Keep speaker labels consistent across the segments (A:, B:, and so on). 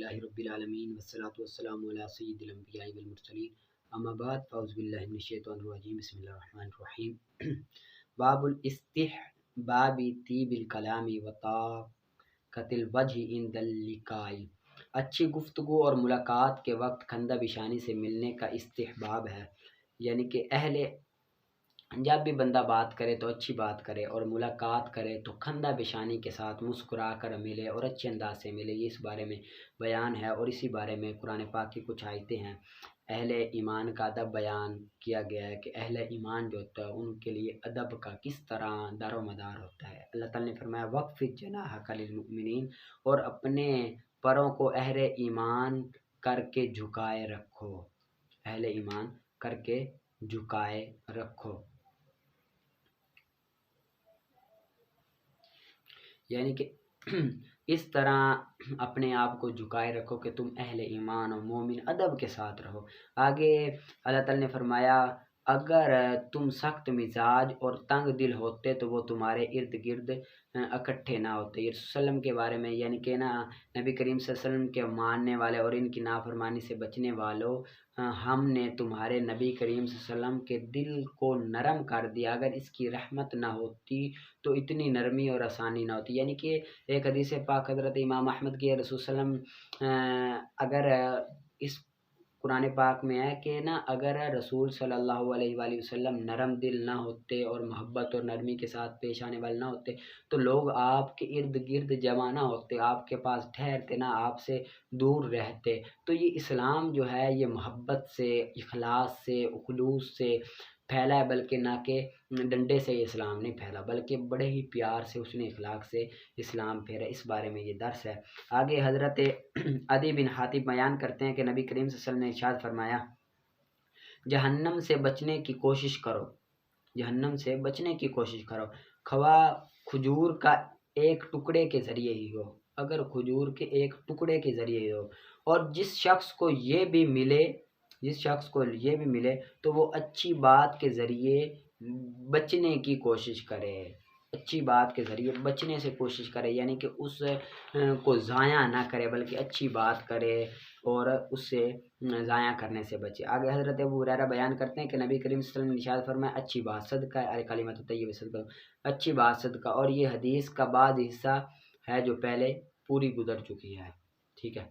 A: للہ رب العالمین والصلاة والسلام علی سید الانبیاء والمرسلین اما بعد فاعوذ باللہ من الشیطان الرجیم بسم اللہ الرحمن الرحیم باب الاستحباب طیب الکلام وطاقت الوجہ عند اللقاء۔ اچھی گفتگو اور ملاقات کے وقت کھندہ بشانی سے ملنے کا استحباب ہے، یعنی کہ جب بھی بندہ بات کرے تو اچھی بات کرے اور ملاقات کرے تو کھندہ بشانی کے ساتھ مسکرا کر ملے اور اچھے انداز سے ملے۔ یہ اس بارے میں بیان ہے اور اسی بارے میں قرآن پاک کی کچھ آیتیں ہیں۔ اہل ایمان کا ادب بیان کیا گیا ہے کہ اہل ایمان جو ہوتا ہے ان کے لیے ادب کا کس طرح دار و مدار ہوتا ہے۔ اللہ تعالیٰ نے فرمایا وَخْفِضْ جَنَاحَكَ لِلْمُؤْمِنِينَ، اور اپنے پروں کو اہل ایمان کر کے جھکائے رکھو، اہل ایمان کر کے جھکائے رکھو، یعنی کہ اس طرح اپنے آپ کو جھکائے رکھو کہ تم اہل ایمان و مومن ادب کے ساتھ رہو۔ آگے اللہ تعالیٰ نے فرمایا اگر تم سخت مزاج اور تنگ دل ہوتے تو وہ تمہارے ارد گرد اکٹھے نہ ہوتے۔ یہ رسول اللہ علیہ وسلم کے بارے میں، یعنی کہ نبی کریم صلی اللہ علیہ وسلم کے ماننے والے اور ان کی نافرمانی سے بچنے والوں، ہم نے تمہارے نبی کریم صلی اللہ علیہ وسلم کے دل کو نرم کر دیا، اگر اس کی رحمت نہ ہوتی تو اتنی نرمی اور آسانی نہ ہوتی۔ یعنی کہ ایک حدیث پاک حضرت امام احمد کی رسول صلی اللہ علیہ وسلم اگر اس قرآن پاک میں ہے کہ اگر رسول صلی اللہ علیہ وآلہ وسلم نرم دل نہ ہوتے اور محبت اور نرمی کے ساتھ پیش آنے والے نہ ہوتے تو لوگ آپ کے ارد گرد جمع نہ ہوتے، آپ کے پاس ٹھہرتے نہ، آپ سے دور رہتے۔ تو یہ اسلام جو ہے یہ محبت سے، اخلاص سے، خلوص سے پھیلا ہے، بلکہ نہ کہ ڈنڈے سے یہ اسلام نہیں پھیلا، بلکہ بڑے ہی پیار سے اس نے اخلاق سے اسلام پھیرا۔ اس بارے میں یہ درس ہے۔ آگے حضرت عدی بن حاتم بیان کرتے ہیں کہ نبی کریم صلی اللہ علیہ وسلم نے ارشاد فرمایا جہنم سے بچنے کی کوشش کرو، جہنم سے بچنے کی کوشش کرو، خواہ کھجور کا ایک ٹکڑے کے ذریعے ہی ہو، اگر کھجور کے ایک ٹکڑے کے ذریعے ہی ہو، اور جس شخص کو یہ بھی ملے تو وہ اچھی بات کے ذریعے بچنے کی کوشش کرے، اچھی بات کے ذریعے بچنے سے کوشش کرے، یعنی کہ اس کو ضائع نہ کرے بلکہ اچھی بات کرے اور اس سے ضائع کرنے سے بچے۔ آگے حضرت ابو ہریرہ بیان کرتے ہیں کہ نبی کریم صلی اللہ علیہ وسلم نے ارشاد فرمایا اچھی بات صدقہ ہے، الکلمۃ الطیبہ صدقہ، اچھی بات صدقہ، اور یہ حدیث کا بعض حصہ ہے جو پہلے پوری گزر چکی ہے، ٹھیک ہے،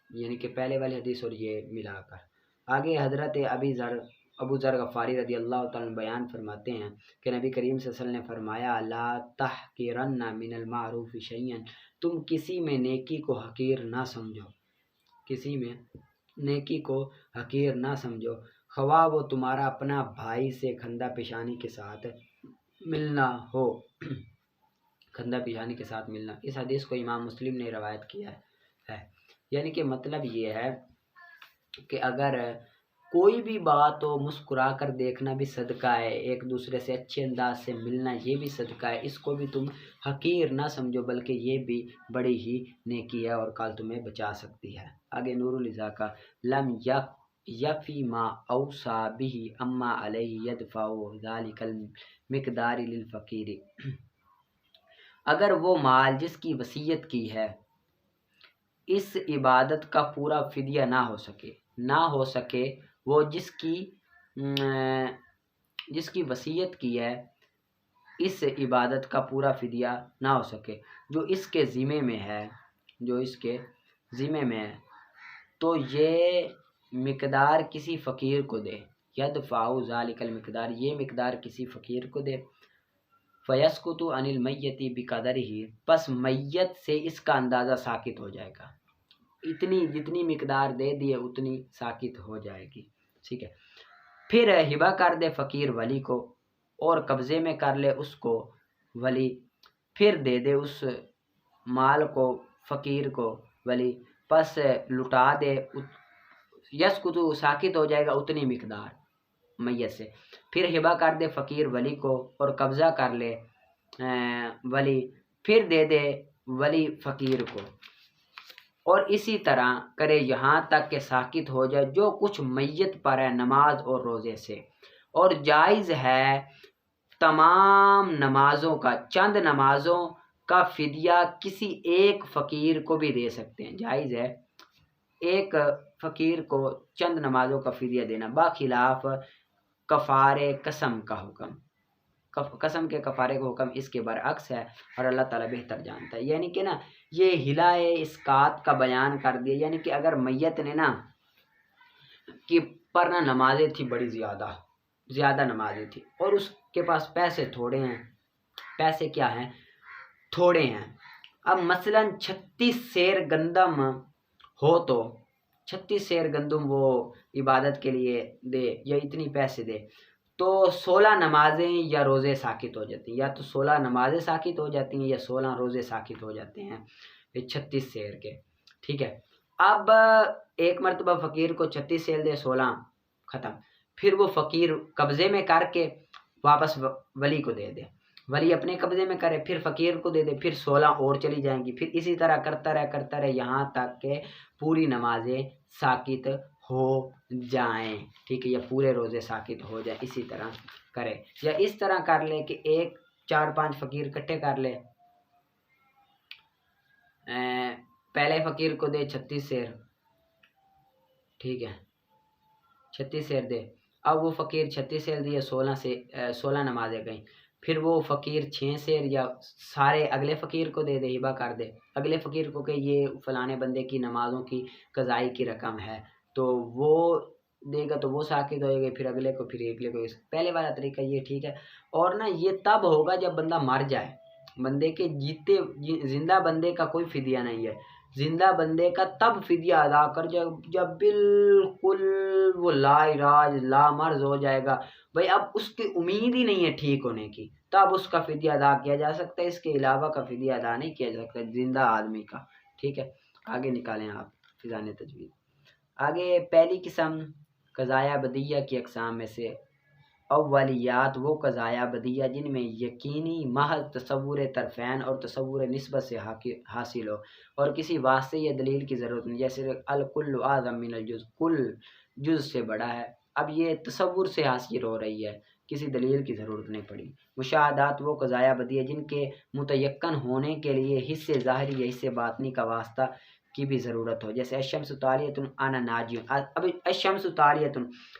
A: یعنی کہ پہلے والی حدیث اور یہ ملا کر۔ آگے حضرت ابو ذر غفاری رضی اللہ تعالیٰ عنہ بیان فرماتے ہیں کہ نبی کریم صلی اللہ علیہ وسلم نے فرمایا لا تحقرن من المعروف شیئا، تم کسی میں نیکی کو حقیر نہ سمجھو، کسی میں نیکی کو حقیر نہ سمجھو، خواہ وہ تمہارا اپنا بھائی سے کھندہ پیشانی کے ساتھ ملنا ہو، کھندہ پیشانی کے ساتھ ملنا۔ اس حدیث کو امام مسلم نے روایت کیا ہے، یعنی کہ مطلب یہ ہے کہ اگر کوئی بھی بات ہو مسکرا کر دیکھنا بھی صدقہ ہے، ایک دوسرے سے اچھے انداز سے ملنا یہ بھی صدقہ ہے، اس کو بھی تم حقیر نہ سمجھو بلکہ یہ بھی بڑی ہی نیکی ہے اور کل تمہیں بچا سکتی ہے۔ آگے نور الہدیٰ کا لم یفی ما اوصی به اما علیہ یدفع ذلک المقدار للفقیر، اگر وہ مال جس کی وصیت کی ہے اس عبادت کا پورا فدیہ نہ ہو سکے وہ جس کی وصیت کی ہے اس عبادت کا پورا فدیہ نہ ہو سکے جو اس کے ذمے میں ہے، تو یہ مقدار کسی فقیر کو دے، یدفع ذلک المقدار، یہ مقدار کسی فقیر کو دے، فیسکت عن المیت بقدرہ، پس میت سے اس کا اندازہ ساقط ہو جائے گا، جتنی مقدار دے دیے اتنی ساقط ہو جائے گی، ٹھیک ہے۔ پھر ہبہ کر دے فقیر ولی کو اور قبضے میں کر لے اس کو ولی، پھر دے دے اس مال کو فقیر کو ولی، پس لٹا دے، یسکت ساقط ہو جائے گا اتنی مقدار میت سے، پھر ہبہ کر دے فقیر ولی کو اور قبضہ کر لے ولی، پھر دے دے ولی فقیر کو، اور اسی طرح کرے یہاں تک کہ ساقط ہو جائے جو کچھ میت پر ہے نماز اور روزے سے، اور جائز ہے تمام نمازوں کا، چند نمازوں کا فدیہ کسی ایک فقیر کو بھی دے سکتے ہیں، جائز ہے ایک فقیر کو چند نمازوں کا فدیہ دینا باخلاف کفارے قسم کا حکم، قسم کے کفارے کا حکم اس کے برعکس ہے اور اللہ تعالیٰ بہتر جانتا ہے۔ یعنی کہ نا یہ ہلائے اسقاط کا بیان کر دیا، یعنی کہ اگر میت نے نا کہ پر نا نمازیں تھی بڑی زیادہ نمازیں تھی اور اس کے پاس پیسے تھوڑے ہیں، پیسے کیا ہیں؟ تھوڑے ہیں۔ اب مثلاً 36 سیر گندم ہو تو 36 سیر گندم وہ عبادت کے لیے دے یا اتنی پیسے دے تو 16 نمازیں یا روزے ساقط ہو جاتی ہیں، یا تو 16 نمازیں ساقط ہو جاتی ہیں یا 16 روزے ساقط ہو جاتے ہیں 36 سیر کے، ٹھیک ہے۔ اب ایک مرتبہ فقیر کو 36 سیر دے، 16 ختم، پھر وہ فقیر قبضے میں کر کے واپس ولی کو دے دے، ولی اپنے قبضے میں کرے، پھر فقیر کو دے دے، پھر 16 اور چلی جائیں گی، پھر اسی طرح کرتا رہے یہاں تک کہ پوری نمازیں ساقط ہو جائیں، ٹھیک ہے، یا پورے روزے ساقط ہو جائیں، اسی طرح کرے۔ یا اس طرح کر لے کہ 4-5 فقیر اکٹھے کر لے، پہلے فقیر کو دے 36 سیر، ٹھیک ہے، 36 سیر دے، اب وہ فقیر 36 سیر دیے، 16 نمازیں گئیں، پھر وہ فقیر 6 سیر یا سارے اگلے فقیر کو دے دے، ہبہ کر دے اگلے فقیر کو کہ یہ فلانے بندے کی نمازوں کی قضائی کی رقم ہے، تو وہ دے گا تو وہ ساقط ہوئے گا، پھر اگلے کو، پھر اگلے کو، پہلے والا طریقہ یہ ٹھیک ہے۔ اور نا یہ تب ہوگا جب بندہ مر جائے، بندے کے زندہ بندے کا کوئی فدیہ نہیں ہے، زندہ بندے کا تب فدیہ ادا کر جب بالکل وہ لا مرض ہو جائے گا، بھائی اب اس کی امید ہی نہیں ہے ٹھیک ہونے کی، تب اس کا فدیہ ادا کیا جا سکتا ہے، اس کے علاوہ کا فدیہ ادا نہیں کیا جا سکتا زندہ آدمی کا، ٹھیک ہے۔ آگے نکالیں آپ فضان تجوید۔ آگے پہلی قسم قضایا بدیہ کی اقسام میں سے اولیات وہ قضایا بدیہ جن میں یقینی محض تصور طرفین اور تصور نسبت سے حاصل ہو اور کسی واسطے یا دلیل کی ضرورت نہیں، جیسے الکل اعظم من الجز، کل جز سے بڑا ہے، اب یہ تصور سے حاصل ہو رہی ہے، کسی دلیل کی ضرورت نہیں پڑی۔ مشاہدات وہ قضایا بدیہ جن کے متیقن ہونے کے لیے حصے ظاہری یا حصے باطنی کا واسطہ کی بھی ضرورت ہو، جیسے الشمس طالیۃ انا ناجی، اب الشمس طالیۃ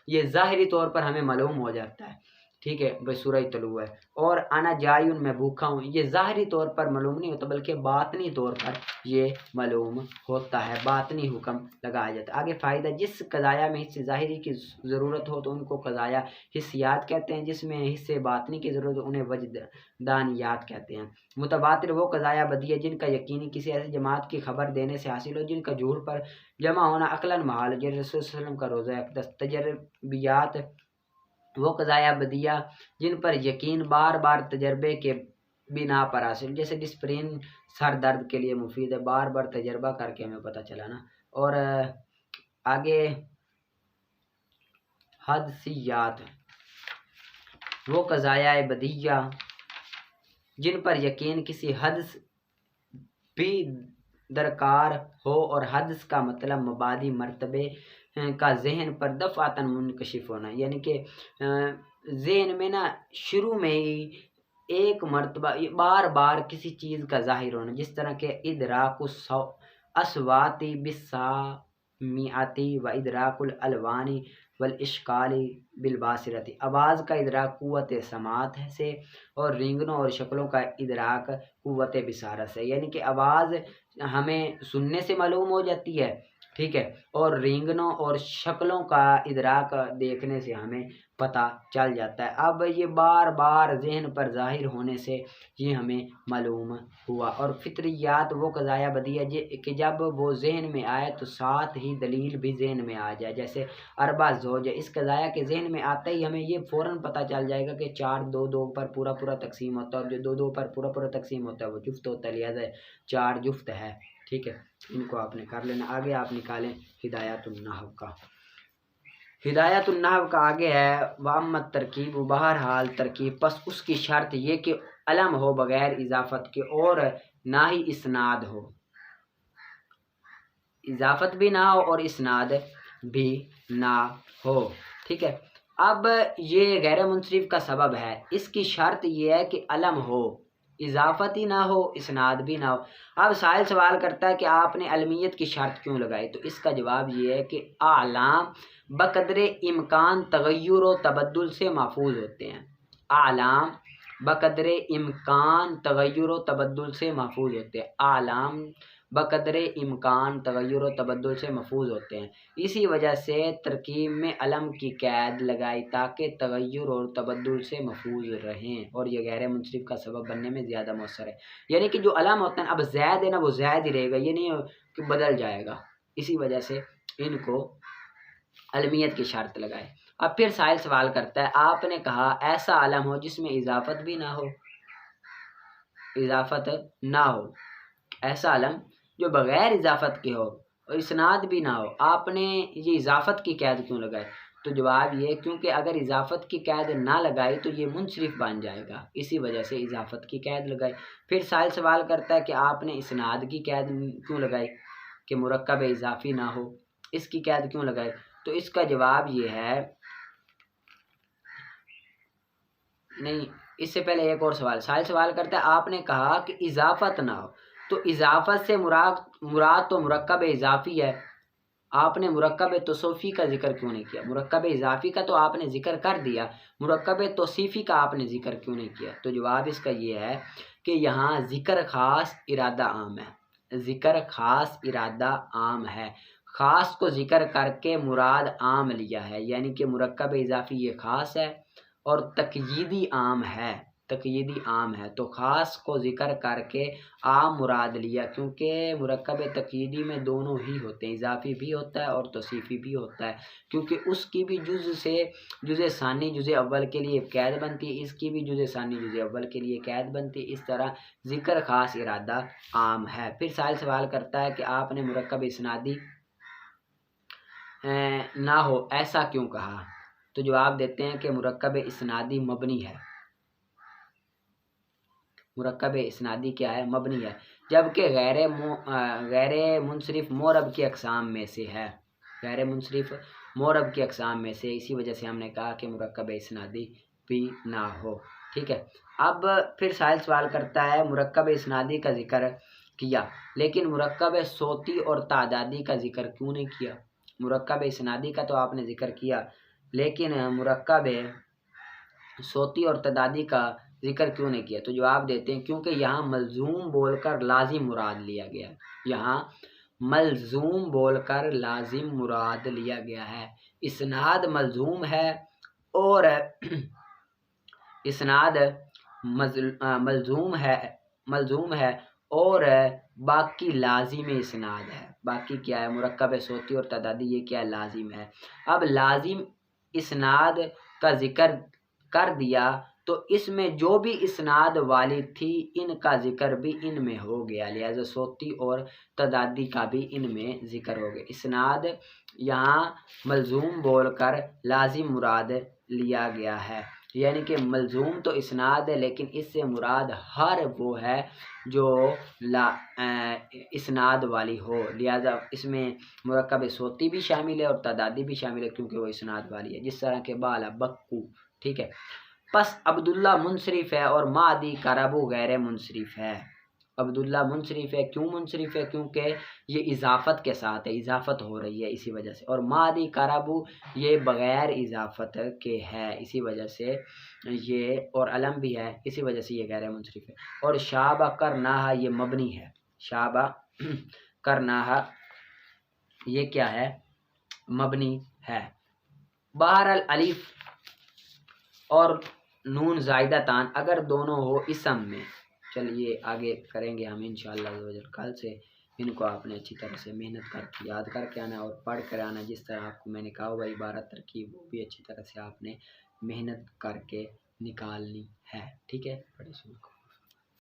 A: یہ ظاہری طور پر ہمیں معلوم ہو جاتا ہے، ٹھیک ہے، بھائی سورج طلوع ہے، اور انا جائن میں بھوکا ہوں یہ ظاہری طور پر معلوم نہیں ہوتا بلکہ باطنی طور پر یہ معلوم ہوتا ہے، باطنی حکم لگایا جاتا ہے۔ آگے فائدہ، جس قضایا میں حصے ظاہری کی ضرورت ہو تو ان کو قضایا حسیات کہتے ہیں، جس میں حصے باطنی کی ضرورت ہو انہیں وجدانیات کہتے ہیں۔ متواتر وہ قضایا بدیہ جن کا یقینی کسی ایسی جماعت کی خبر دینے سے حاصل ہو جن کا ظہور پر جمع ہونا عقلاً محال، جیسے رسول صلی اللہ علیہ وسلم کا روزہ اقدس۔ تجربیات وہ قضایا بدیہ جن پر یقین بار بار تجربے کے بنا پر حاصل، جیسے ڈسپرین سر درد کے لیے مفید ہے، بار بار تجربہ کر کے ہمیں پتہ چلا نا۔ اور آگے حدثیات وہ قضایا بدیہ جن پر یقین کسی حدث بھی درکار ہو اور حدث کا مطلب مبادی مرتبے کا ذہن پر دفعتاً منکشف ہونا، یعنی کہ ذہن میں نا شروع میں ہی ایک مرتبہ بار بار کسی چیز کا ظاہر ہونا، جس طرح کہ ادراک الصوات بالسامعۃ و ادراک الالوان والاشکال بالباصرۃ، آواز کا ادراک قوت سماعت سے اور رنگنوں اور شکلوں کا ادراک قوت بصارت سے، یعنی کہ آواز ہمیں سننے سے معلوم ہو جاتی ہے، ٹھیک ہے، اور رنگنوں اور شکلوں کا ادراک دیکھنے سے ہمیں پتہ چل جاتا ہے۔ اب یہ بار بار ذہن پر ظاہر ہونے سے یہ ہمیں معلوم ہوا۔ اور فطریات وہ قضایا بدیہ کہ جب وہ ذہن میں آئے تو ساتھ ہی دلیل بھی ذہن میں آ جائے، جیسے اربع زوج ہے، اس قضایا کے ذہن میں آتا ہی ہمیں یہ فوراً پتہ چل جائے گا کہ 4 2 پر پورا تقسیم ہوتا ہے، اور جو 2 پر پورا تقسیم ہوتا ہے وہ جفت ہوتا ہے، لہٰذا 4 جفت ہے، ٹھیک ہے، ان کو آپ نے کر لینا۔ آگے آپ نکالیں ہدایات النحو کا۔ ہدایت النحو کا آگے ہے وامت ترکیب، بہرحال ترکیب، پس اس کی شرط یہ کہ علم ہو بغیر اضافت کے اور نہ ہی اسناد ہو، اضافت بھی نہ ہو اور اسناد بھی نہ ہو، ٹھیک ہے۔ اب یہ غیر منصرف کا سبب ہے، اس کی شرط یہ ہے کہ علم ہو، اضافت ہی نہ ہو اسناد بھی نہ ہو۔ اب سائل سوال کرتا ہے کہ آپ نے علمیت کی شرط کیوں لگائی، تو اس کا جواب یہ ہے کہ اعلام بقدر امکان تغیر و تبدل سے محفوظ ہوتے ہیں۔ اعلام بقدر امکان تغیر و تبدل سے محفوظ ہوتے ہیں۔ اعلام بقدر امکان تغیر و تبدل سے محفوظ ہوتے ہیں، اسی وجہ سے ترکیب میں علم کی قید لگائی تاکہ تغیر اور تبدل سے محفوظ رہیں، اور یہ غیر منصرف کا سبب بننے میں زیادہ مؤثر ہے۔ یعنی کہ جو علم ہوتا ہے نا، اب زید ہے نا، وہ زید ہی رہے گا، یہ نہیں کہ بدل جائے گا، اسی وجہ سے ان کو علمیت کی شرط لگائے۔ اب پھر سائل سوال کرتا ہے، آپ نے کہا ایسا علم ہو جس میں اضافت بھی نہ ہو، اضافت نہ ہو، ایسا علم جو بغیر اضافت کے ہو اور اسناد بھی نہ ہو، آپ نے یہ اضافت کی قید کیوں لگائی؟ تو جواب یہ کیونکہ اگر اضافت کی قید نہ لگائی تو یہ منصرف بن جائے گا، اسی وجہ سے اضافت کی قید لگائی۔ پھر سائل سوال کرتا ہے کہ آپ نے اسناد کی قید کیوں لگائی کہ مرکب اضافی نہ ہو، اس کی قید کیوں لگائی؟ تو اس کا جواب یہ ہے، نہیں اس سے پہلے ایک اور سوال، سائل سوال کرتا ہے آپ نے کہا کہ اضافت نہ ہو، تو اضافت سے مراد تو مرکب اضافی ہے، آپ نے مرکب توصیفی کا ذکر کیوں نہیں کیا؟ مرکب اضافی کا تو آپ نے ذکر کر دیا، مرکب توصیفی کا آپ نے ذکر کیوں نہیں کیا؟ تو جواب اس کا یہ ہے کہ یہاں ذکر خاص ارادہ عام ہے، ذکر خاص ارادہ عام ہے، خاص کو ذکر کر کے مراد عام لیا ہے، یعنی کہ مرکب اضافی یہ خاص ہے اور تقییدی عام ہے، تقییدی عام ہے، تو خاص کو ذکر کر کے عام مراد لیا، کیونکہ مرکب تقییدی میں دونوں ہی ہوتے ہیں، اضافی بھی ہوتا ہے اور توصیفی بھی ہوتا ہے، کیونکہ اس کی بھی جزء ثانی جزء اول کے لیے قید بنتی ہے، اس کی بھی جزء ثانی جزء اول کے لیے قید بنتی ہے، اس طرح ذکر خاص ارادہ عام ہے۔ پھر سائل سوال کرتا ہے کہ آپ نے مرکب اسنادی نہ ہو ایسا کیوں کہا؟ تو جواب دیتے ہیں کہ مرکب اسنادی مبنی ہے، مرکب اسنادی کیا ہے؟ مبنی ہے، جبکہ غیر منصرف مورب کی اقسام میں سے ہے، غیر منصرف مورب کی اقسام میں سے، اسی وجہ سے ہم نے کہا کہ مرکب اسنادی بھی نہ ہو، ٹھیک ہے۔ اب پھر سائل سوال کرتا ہے مرکب اسنادی کا ذکر کیا لیکن مرکب صوتی اور تعدادی کا ذکر کیوں نہیں کیا؟ مرکب اسنادی کا تو آپ نے ذکر کیا لیکن مرکب صوتی اور تعدادی کا ذکر کیوں نہیں کیا؟ تو جواب دیتے ہیں کیونکہ یہاں ملزوم بول کر لازم مراد لیا گیا ہے، یہاں ملزوم بول کر لازم مراد لیا گیا ہے، اسناد ملزوم ہے اور اسناد ملزوم ہے اور باقی لازم اسناد ہے، باقی کیا ہے؟ مرکب صوتی اور تعدادی یہ کیا ہے؟ لازم ہے۔ اب لازم اسناد کا ذکر کر دیا تو اس میں جو بھی اسناد والی تھی ان کا ذکر بھی ان میں ہو گیا، لہذا صوتی اور تعدادی کا بھی ان میں ذکر ہو گیا، اسناد یہاں ملزوم بول کر لازم مراد لیا گیا ہے، یعنی کہ ملزوم تو اسناد ہے لیکن اس سے مراد ہر وہ ہے جو اسناد والی ہو، لہذا اس میں مرکب صوتی بھی شامل ہے اور تعدادی بھی شامل ہے کیونکہ وہ اسناد والی ہے، جس طرح کہ بالا بکو، ٹھیک ہے۔ پس عبداللہ منصرف ہے اور مادی کربو غیر منصرف ہے، عبداللہ منصرف ہے، کیوں منصرف ہے؟ کیونکہ یہ اضافت کے ساتھ ہے، اضافت ہو رہی ہے اسی وجہ سے، اور مادی کربو یہ بغیر اضافت کے ہے اسی وجہ سے یہ، اور علم بھی ہے اسی وجہ سے یہ غیر منصرف ہے، اور شابہ کرناہا یہ مبنی ہے، شابہ کرناہا یہ کیا ہے؟ مبنی ہے۔ بہرحال الف اور نون زائدہ تان اگر دونوں ہو اسم میں، چلیے آگے کریں گے ہم انشاءاللہ کل سے، ان کو آپ نے اچھی طرح سے محنت کر کے یاد کر کے آنا اور پڑھ کر آنا، جس طرح آپ کو میں نے کہا ہوا عبارت ترکیب وہ بھی اچھی طرح سے آپ نے محنت کر کے نکالنی ہے، ٹھیک ہے۔